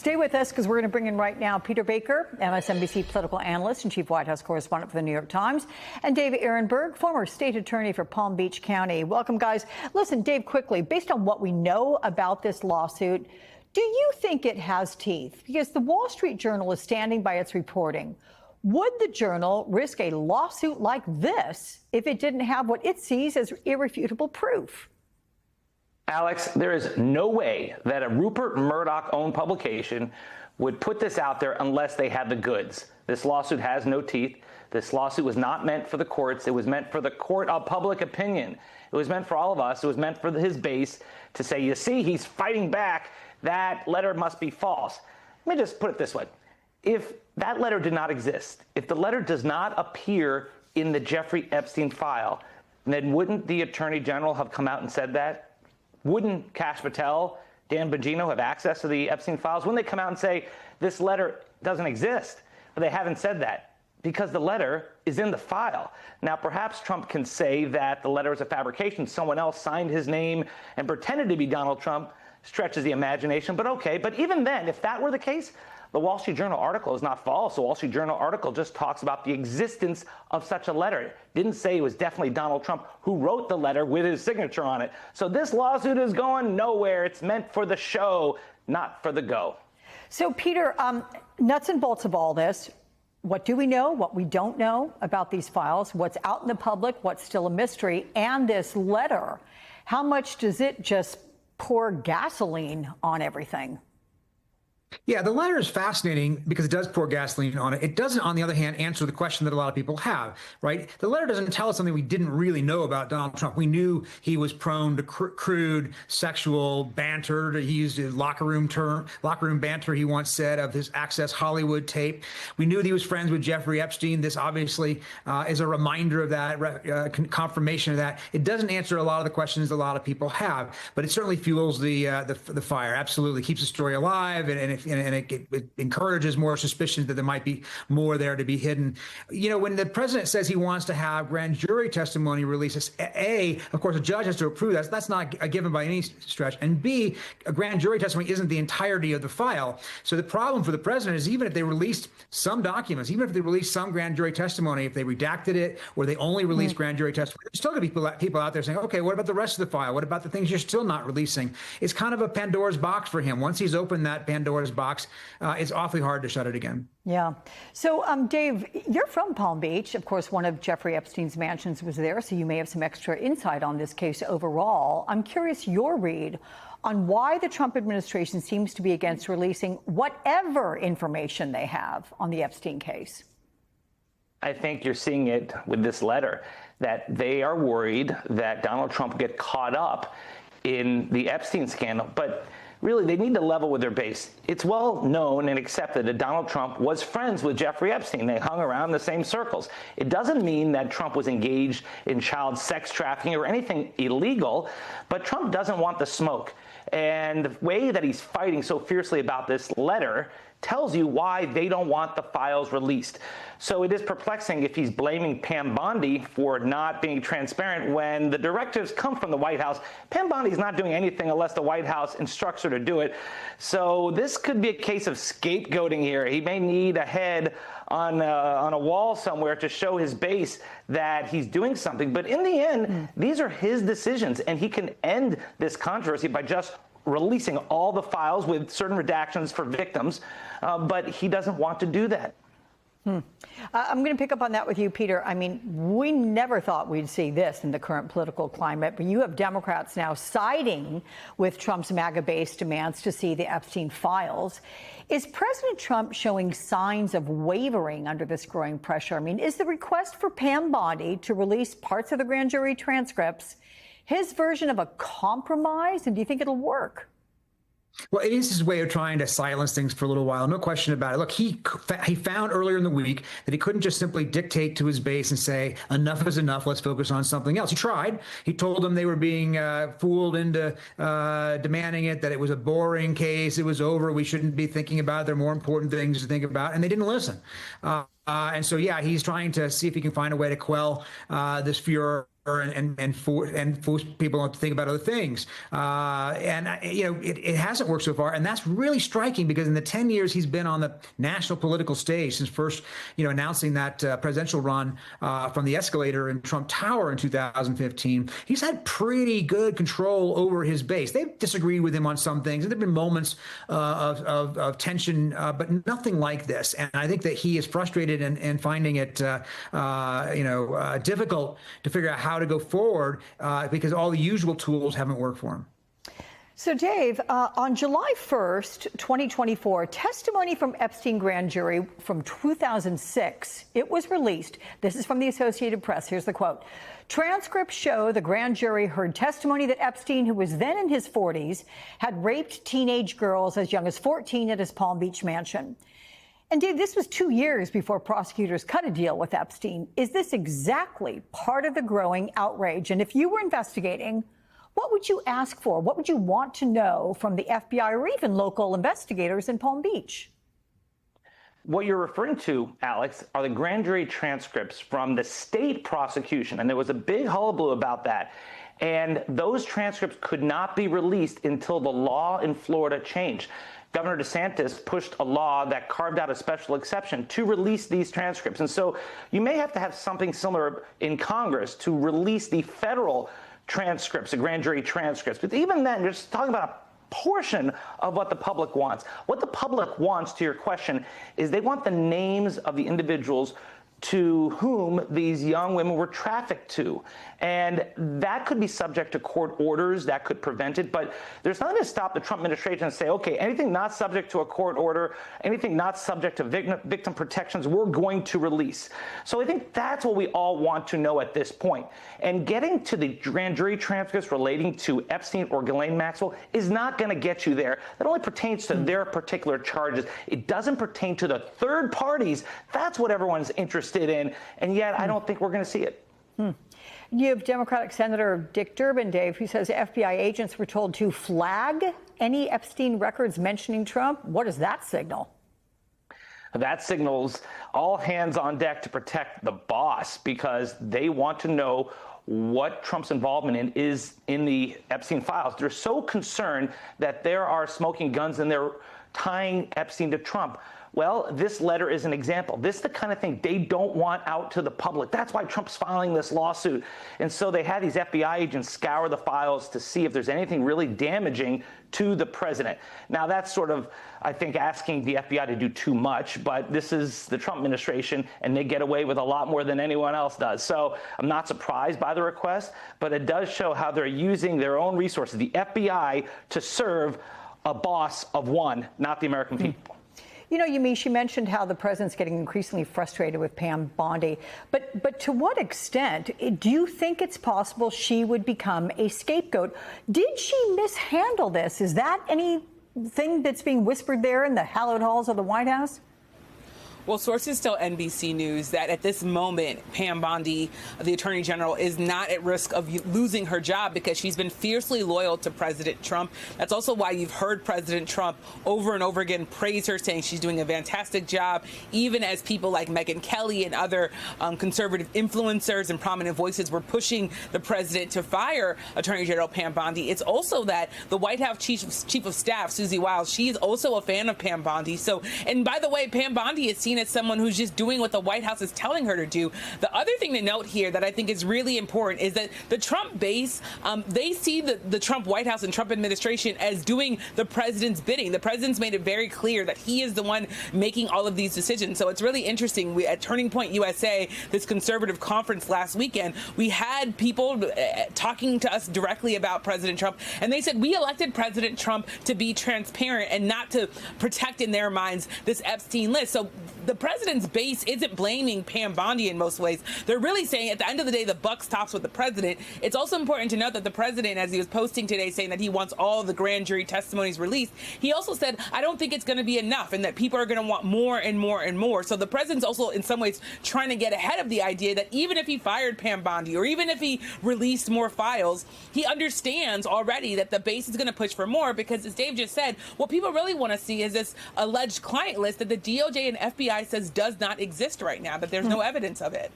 Stay with us because we're going to bring in right now Peter Baker, MSNBC political analyst and chief White House correspondent for the New York Times, and Dave Ehrenberg, former state attorney for Palm Beach County. Welcome, guys. Listen, Dave, quickly, based on what we know about this lawsuit, do you think it has teeth? Because the Wall Street Journal is standing by its reporting. Would the Journal risk a lawsuit like this if it didn't have what it sees as irrefutable proof? Alex, there is no way that a Rupert Murdoch-owned publication would put this out there unless they had the goods. This lawsuit has no teeth. This lawsuit was not meant for the courts. It was meant for the court of public opinion. It was meant for all of us. It was meant for his base to say, you see, he's fighting back. That letter must be false. Let me just put it this way. If that letter did not exist, if the letter does not appear in the Jeffrey Epstein file, then wouldn't the Attorney General have come out and said that? Wouldn't Kash Patel, Dan Bongino have access to the Epstein files? Wouldn't they come out and say, this letter doesn't exist? But they haven't said that because the letter is in the file. Now, perhaps Trump can say that the letter is a fabrication. Someone else signed his name and pretended to be Donald Trump. Stretches the imagination, but okay. But even then, if that were the case, the Wall Street Journal article is not false. The Wall Street Journal article just talks about the existence of such a letter. It didn't say it was definitely Donald Trump who wrote the letter with his signature on it. So this lawsuit is going nowhere. It's meant for the show, not for the go. So, Peter, nuts and bolts of all this. What do we know? What we don't know about these files? What's out in the public? What's still a mystery? And this letter, how much does it just pour gasoline on everything? Yeah, the letter is fascinating because it does pour gasoline on it. It doesn't, on the other hand, answer the question that a lot of people have, right? The letter doesn't tell us something we didn't really know about Donald Trump. We knew he was prone to crude sexual banter. He used his locker room banter, he once said, of his Access Hollywood tape. We knew that he was friends with Jeffrey Epstein. This obviously is a reminder of that, confirmation of that. It doesn't answer a lot of the questions a lot of people have, but it certainly fuels the fire. Absolutely keeps the story alive, and it encourages more suspicion that there might be more there to be hidden. You know, when the president says he wants to have grand jury testimony releases, of course, a judge has to approve that. That's not a given by any stretch. And B, a grand jury testimony isn't the entirety of the file. So the problem for the president is even if they released some documents, even if they released some grand jury testimony, if they redacted it or they only released grand jury testimony, there's still going to be people out there saying, okay, what about the rest of the file? What about the things you're still not releasing? It's kind of a Pandora's box for him. Once he's opened that Pandora's box, it's awfully hard to shut it again. Yeah. So, Dave, you're from Palm Beach. Of course, one of Jeffrey Epstein's mansions was there, so you may have some extra insight on this case overall. I'm curious your read on why the Trump administration seems to be against releasing whatever information they have on the Epstein case. I think you're seeing it with this letter, that they are worried that Donald Trump will get caught up in the Epstein scandal. But really, they need to level with their base. It's well known and accepted that Donald Trump was friends with Jeffrey Epstein. They hung around the same circles. It doesn't mean that Trump was engaged in child sex trafficking or anything illegal, but Trump doesn't want the smoke. And the way that he's fighting so fiercely about this letter tells you why they don't want the files released. So it is perplexing if he's blaming Pam Bondi for not being transparent when the directives come from the White House. Pam Bondi's not doing anything unless the White House instructs her to do it. So this could be a case of scapegoating here. He may need a head on a wall somewhere to show his base that he's doing something. But in the end, these are his decisions, and he can end this controversy by just releasing all the files with certain redactions for victims, but he doesn't want to do that. I'm going to pick up on that with you, Peter. I mean, we never thought we'd see this in the current political climate, but you have Democrats now siding with Trump's MAGA-based demands to see the Epstein files. Is President Trump showing signs of wavering under this growing pressure? I mean, is the request for Pam Bondi to release parts of the grand jury transcripts his version of a compromise, and do you think it'll work? Well, it is his way of trying to silence things for a little while. No question about it. Look, he found earlier in the week that he couldn't just simply dictate to his base and say, enough is enough, let's focus on something else. He tried. He told them they were being fooled into demanding it, that it was a boring case, it was over, we shouldn't be thinking about it, there are more important things to think about, and they didn't listen. And so, yeah, he's trying to see if he can find a way to quell this furor and force people to think about other things. It hasn't worked so far, and that's really striking because in the 10 years he's been on the national political stage since first, announcing that presidential run from the escalator in Trump Tower in 2015, he's had pretty good control over his base. They've disagreed with him on some things, and there've been moments of tension, but nothing like this. And I think that he is frustrated and finding it, difficult to figure out how to go forward because all the usual tools haven't worked for him. So, Dave, on July 1st, 2024, testimony from Epstein grand jury from 2006, it was released. This is from the Associated Press. Here's the quote. Transcripts show the grand jury heard testimony that Epstein, who was then in his 40s, had raped teenage girls as young as 14 at his Palm Beach mansion. And Dave, this was 2 years before prosecutors cut a deal with Epstein. Is this exactly part of the growing outrage? And if you were investigating, what would you ask for? What would you want to know from the FBI or even local investigators in Palm Beach? What you're referring to, Alex, are the grand jury transcripts from the state prosecution. And there was a big hullabaloo about that. And those transcripts could not be released until the law in Florida changed. Governor DeSantis pushed a law that carved out a special exception to release these transcripts. And so you may have to have something similar in Congress to release the federal transcripts, the grand jury transcripts. But even then, you're just talking about a portion of what the public wants. What the public wants, to your question, is they want the names of the individuals to whom these young women were trafficked to. And that could be subject to court orders that could prevent it. But there's nothing to stop the Trump administration and say, okay, anything not subject to a court order, anything not subject to victim protections, we're going to release. So I think that's what we all want to know at this point. And getting to the grand jury transcripts relating to Epstein or Ghislaine Maxwell is not going to get you there. That only pertains to their particular charges. It doesn't pertain to the third parties. That's what everyone's interested in. And yet I don't think we're going to see it. You have Democratic Senator Dick Durbin, Dave, who says FBI agents were told to flag any Epstein records mentioning Trump. What does that signal? That signals all hands on deck to protect the boss because they want to know what Trump's involvement is in the Epstein files. They're so concerned that there are smoking guns and they're tying Epstein to Trump. Well, this letter is an example. This is the kind of thing they don't want out to the public. That's why Trump's filing this lawsuit. And so they had these FBI agents scour the files to see if there's anything really damaging to the president. Now, that's sort of, I think, asking the FBI to do too much, but this is the Trump administration, and they get away with a lot more than anyone else does. So I'm not surprised by the request, but it does show how they're using their own resources, the FBI, to serve a boss of one, not the American people. You know, Yamiche, you mentioned how the president's getting increasingly frustrated with Pam Bondi. But to what extent do you think it's possible she would become a scapegoat? Did she mishandle this? Is that anything that's being whispered there in the hallowed halls of the White House? Well, sources tell NBC News that at this moment, Pam Bondi, the Attorney General, is not at risk of losing her job because she's been fiercely loyal to President Trump. That's also why you've heard President Trump over and over again praise her, saying she's doing a fantastic job, even as people like Megyn Kelly and other conservative influencers and prominent voices were pushing the president to fire Attorney General Pam Bondi. It's also that the White House Chief of Staff, Susie Wiles, she is also a fan of Pam Bondi. So, and by the way, Pam Bondi is seen as someone who's just doing what the White House is telling her to do. The other thing to note here that I think is really important is that the Trump base, they see the Trump White House and Trump administration as doing the president's bidding. The president's made it very clear that he is the one making all of these decisions. So it's really interesting. At Turning Point USA, this conservative conference last weekend, we had people talking to us directly about President Trump, and they said we elected President Trump to be transparent and not to protect in their minds this Epstein list. So the president's base isn't blaming Pam Bondi in most ways. They're really saying at the end of the day, the buck stops with the president. It's also important to note that the president, as he was posting today, saying that he wants all the grand jury testimonies released, he also said, I don't think it's going to be enough and that people are going to want more and more and more. So the president's also in some ways trying to get ahead of the idea that even if he fired Pam Bondi or even if he released more files, he understands already that the base is going to push for more because, as Dave just said, what people really want to see is this alleged client list that the DOJ and FBI says does not exist right now, that there's no evidence of it.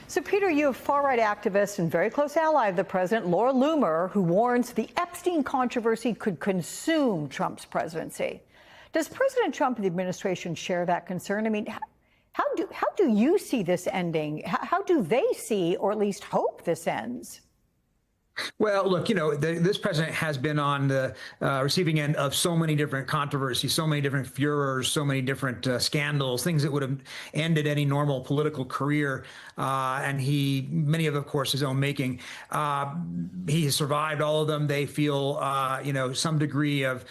So, Peter, you have far-right activist and very close ally of the president, Laura Loomer, who warns the Epstein controversy could consume Trump's presidency. Does President Trump and the administration share that concern? I mean, how do you see this ending? How do they see, or at least hope, this ends? Well, look, this president has been on the receiving end of so many different controversies, so many different furors, so many different scandals, things that would have ended any normal political career. And many of course, his own making. He has survived all of them. They feel, some degree of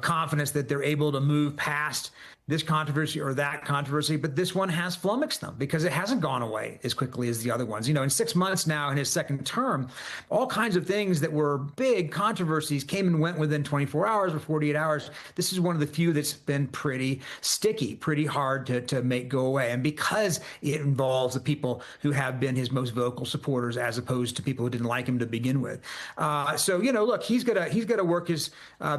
confidence that they're able to move past this controversy or that controversy, but this one has flummoxed them because it hasn't gone away as quickly as the other ones. In 6 months now in his second term, all kinds of things that were big controversies came and went within 24 hours or 48 hours. This is one of the few that's been pretty sticky, pretty hard to make go away. And because it involves the people who have been his most vocal supporters as opposed to people who didn't like him to begin with. So, look, he's got to work his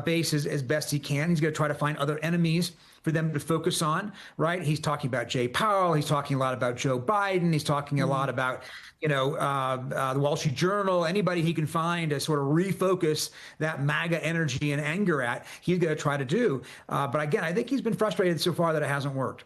base as best he can. He's got to try to find other enemies for them to focus on, right? He's talking about Jay Powell. He's talking a lot about Joe Biden. He's talking a lot about, the Wall Street Journal, anybody he can find to sort of refocus that MAGA energy and anger at, he's going to try to do. But again, I think he's been frustrated so far that it hasn't worked.